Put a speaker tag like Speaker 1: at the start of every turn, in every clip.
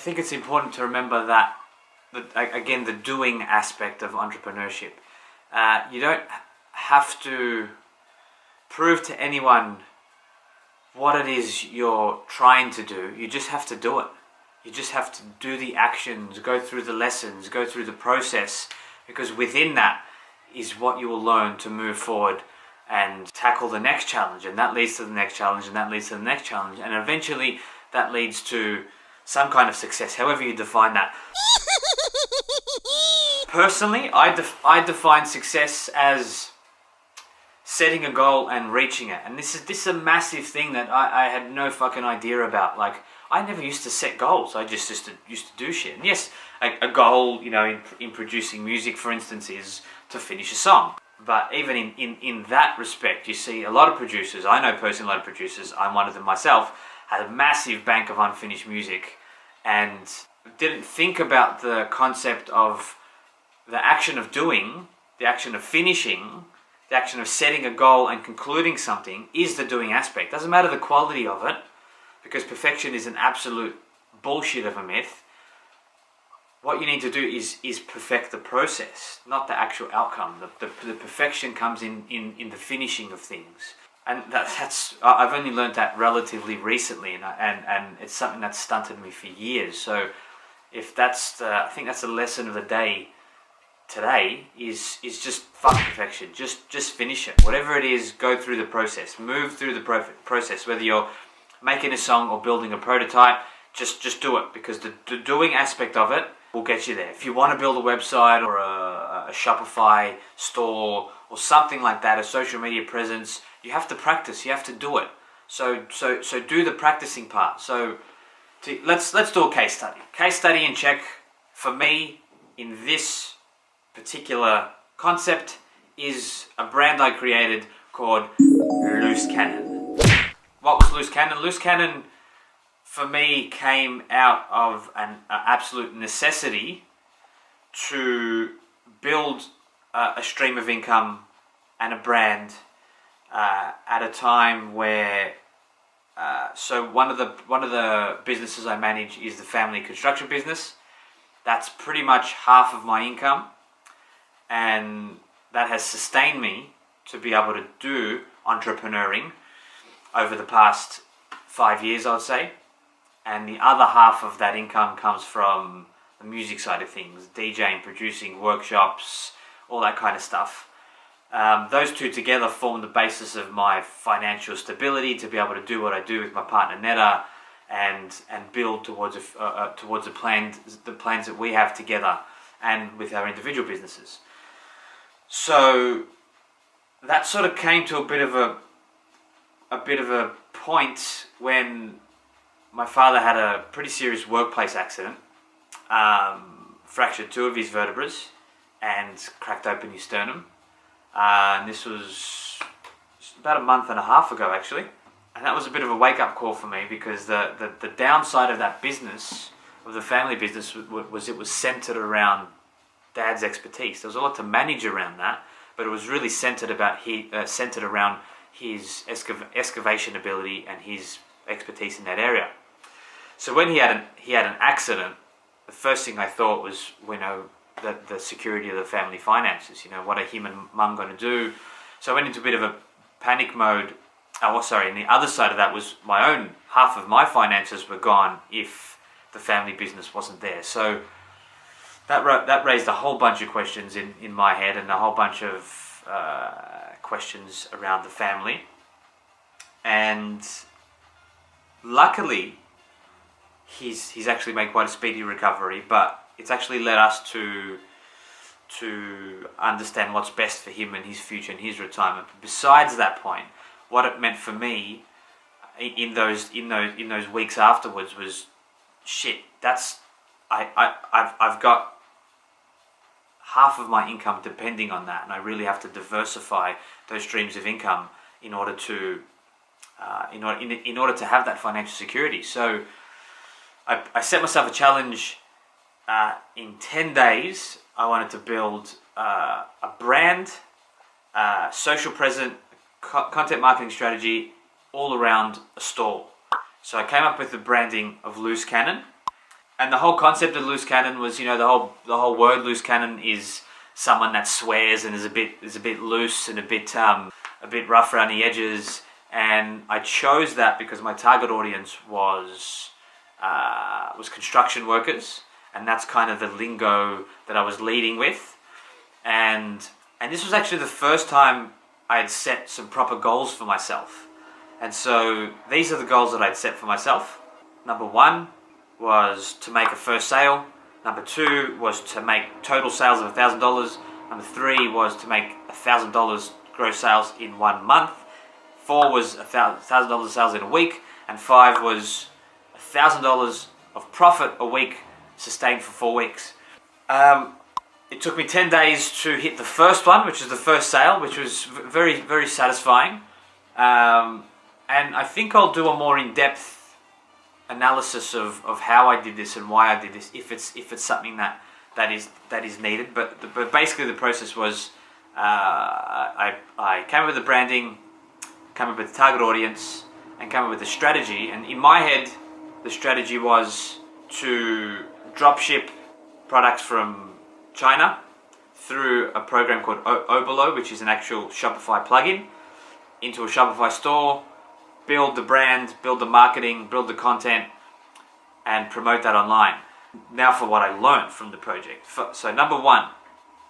Speaker 1: think it's important to remember that, again, the doing aspect of entrepreneurship. You don't have to prove to anyone what it is you're trying to do. You just have to do it. You just have to do the actions, go through the lessons, go through the process, because within that is what you will learn to move forward and tackle the next challenge, and that leads to the next challenge, and that leads to the next challenge, and eventually that leads to some kind of success, however you define that. Personally, I define success as setting a goal and reaching it. And this is a massive thing that I had no fucking idea about. Like, I never used to set goals. I just used to do shit. And yes, a goal, you know, in producing music, for instance, is to finish a song. But even in that respect, you see a lot of producers, I know personally a lot of producers, I'm one of them myself, had a massive bank of unfinished music and didn't think about the concept of the action of doing, the action of finishing, the action of setting a goal and concluding something is the doing aspect. Doesn't matter the quality of it, because perfection is an absolute bullshit of a myth. What you need to do is perfect the process, not the actual outcome. The perfection comes in the finishing of things. And that's I've only learned that relatively recently, and it's something that's stunted me for years. So if I think that's the lesson of the day today is just fuck perfection. Just finish it. Whatever it is, go through the process. Move through the process. Whether you're making a song or building a prototype, just do it, because the doing aspect of it will get you there. If you want to build a website or a Shopify store or something like that, a social media presence, you have to practice. You have to do it. So do the practicing part. So let's do a case study. Case study in check for me in this particular concept is a brand I created called Loose Cannon. What was Loose Cannon? Loose Cannon for me came out of an absolute necessity to build a stream of income and a brand at a time where so one of the businesses I manage is the family construction business. That's pretty much half of my income, and that has sustained me to be able to do entrepreneuring over the past 5 years, I would say. And the other half of that income comes from the music side of things, DJing, producing, workshops, all that kind of stuff. Those two together form the basis of my financial stability to be able to do what I do with my partner Netta and build towards the plans that we have together and with our individual businesses. So that sort of came to a bit of a point when my father had a pretty serious workplace accident, fractured 2 of his vertebrae and cracked open his sternum. And this was about a month and a half ago, actually. And that was a bit of a wake-up call for me, because the downside of that business, of the family business, was it was centered around Dad's expertise. There was a lot to manage around that, but it was really centered around his excavation ability and his expertise in that area. So when he had an accident, the first thing I thought was, the security of the family finances. What are him and Mum going to do? So I went into a bit of a panic mode. And the other side of that was half of my finances were gone if the family business wasn't there. So that raised a whole bunch of questions in my head, and a whole bunch of questions around the family. And luckily, he's actually made quite a speedy recovery, but it's actually led us to understand what's best for him and his future and his retirement. But besides that point, what it meant for me in those weeks afterwards was, shit. I've got half of my income depending on that, and I really have to diversify those streams of income in order to have that financial security. So I set myself a challenge. In 10 days, I wanted to build a brand, social present, content marketing strategy all around a store. So I came up with the branding of Loose Cannon, And the whole concept of loose cannon was, the whole word loose cannon is someone that swears and is a bit loose and a bit rough around the edges. And I chose that because my target audience was construction workers, and that's kind of the lingo that I was leading with. And this was actually the first time I had set some proper goals for myself. And so these are the goals that I'd set for myself. Number 1 was to make a first sale. Number 2 was to make total sales of $1,000. Number 3 was to make $1,000 gross sales in 1 month. 4 was $1,000 sales in a week. And 5 was $1,000 of profit a week, sustained for 4 weeks. It took me 10 days to hit the first one, which is the first sale, which was very, very satisfying. And I think I'll do a more in-depth analysis of how I did this and why I did this, if it's something that is needed. But basically the process was I came up with the branding, came up with the target audience, and came up with the strategy. And in my head, the strategy was to drop ship products from China through a program called Oberlo, which is an actual Shopify plugin, into a Shopify store, build the brand, build the marketing, build the content, and promote that online. Now for what I learned from the project. So number 1,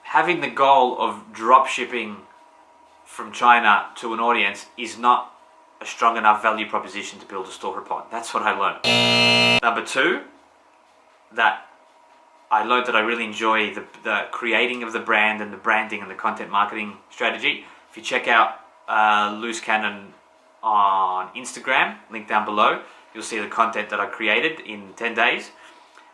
Speaker 1: having the goal of drop shipping from China to an audience is not a strong enough value proposition to build a store upon. That's what I learned. Number 2, that I learned that I really enjoy the creating of the brand and the branding and the content marketing strategy. If you check out Loose Cannon on Instagram, link down below, you'll see the content that I created in 10 days.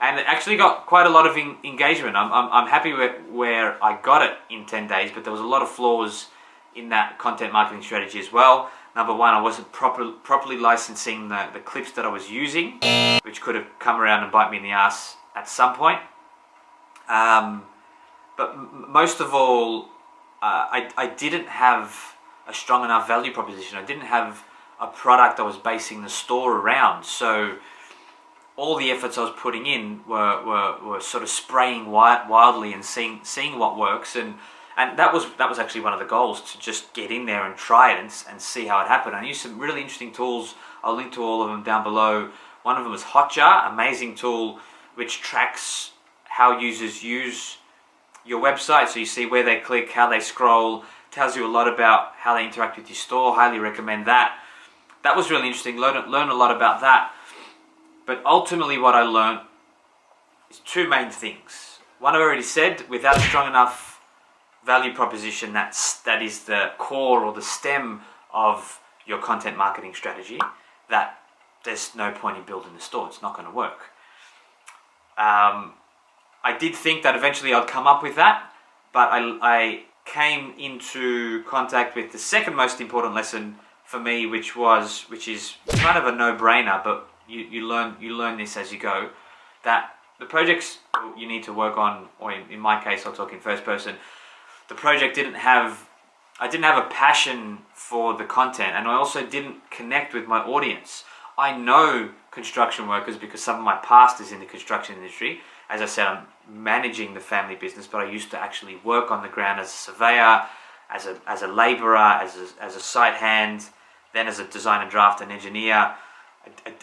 Speaker 1: And it actually got quite a lot of engagement. I'm happy where I got it in 10 days, but there was a lot of flaws in that content marketing strategy as well. Number 1, I wasn't properly licensing the clips that I was using, which could have come around and bite me in the ass at some point. But most of all, I didn't have a strong enough value proposition. I didn't have a product I was basing the store around. So all the efforts I was putting in were sort of spraying wildly and seeing what works. And that was actually one of the goals, to just get in there and try it and see how it happened. I used some really interesting tools. I'll link to all of them down below. One of them was Hotjar, amazing tool which tracks how users use your website. So you see where they click, how they scroll, tells you a lot about how they interact with your store. Highly recommend that. That was really interesting. Learn a lot about that. But ultimately what I learned is 2 main things. One I've already said, without a strong enough value proposition, that is the core or the stem of your content marketing strategy, that there's no point in building the store. It's not going to work. I did think that eventually I'd come up with that, but I came into contact with the second most important lesson for me, which is kind of a no-brainer, but you learn this as you go, that the projects you need to work on, or in my case, I'll talk in first person, the project I didn't have a passion for the content, and I also didn't connect with my audience. I know construction workers because some of my past is in the construction industry. As I said, I'm managing the family business, but I used to actually work on the ground as a surveyor, as a labourer, as a site hand, then as a design and draft and engineer.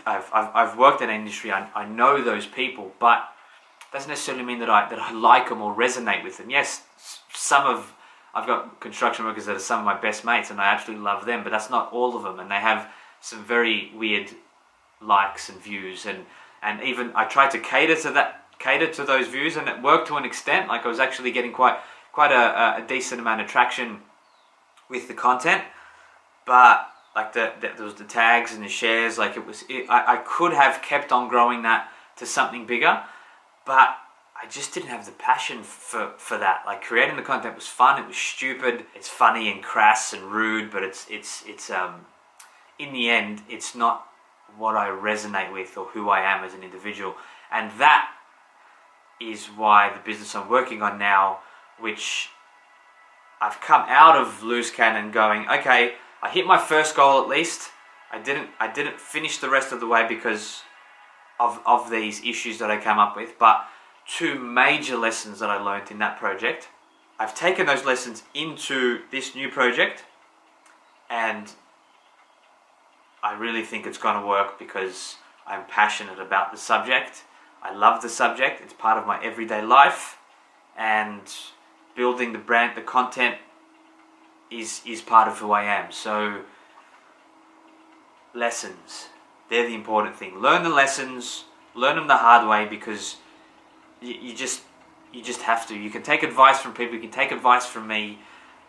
Speaker 1: I've worked in an industry. I know those people, but it doesn't necessarily mean that I like them or resonate with them. Yes, I've got construction workers that are some of my best mates, and I absolutely love them, but that's not all of them, and they have some very weird likes and views, and even I tried to cater to those views, and it worked to an extent. Like I was actually getting quite a decent amount of traction with the content, but like there was the tags and the shares. Like I could have kept on growing that to something bigger, but I just didn't have the passion for that. Like creating the content was fun. It was stupid. It's funny and crass and rude, but it's in the end, it's not what I resonate with or who I am as an individual. And that is why the business I'm working on now, which I've come out of Loose Cannon going, okay, I hit my first goal at least. I didn't finish the rest of the way because of these issues that I came up with, but 2 major lessons that I learned in that project. I've taken those lessons into this new project, and I really think it's going to work because I'm passionate about the subject. I love the subject. It's part of my everyday life, and building the brand, the content is part of who I am. So lessons, they're the important thing. Learn the lessons, learn them the hard way, because you just have to. You can take advice from people, you can take advice from me,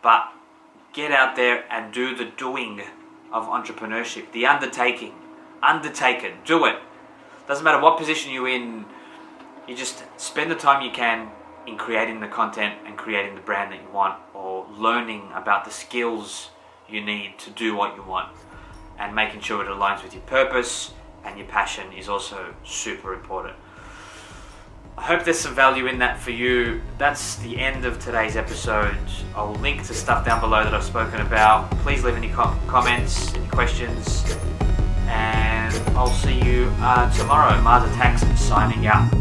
Speaker 1: but get out there and do the doing of entrepreneurship, the undertaking. Undertake it, do it. Doesn't matter what position you're in, you just spend the time you can in creating the content and creating the brand that you want, or learning about the skills you need to do what you want, and making sure it aligns with your purpose and your passion is also super important. I hope there's some value in that for you. That's the end of today's episode. I will link to stuff down below that I've spoken about. Please leave any comments, any questions, and I'll see you tomorrow. Mars Attacks signing out.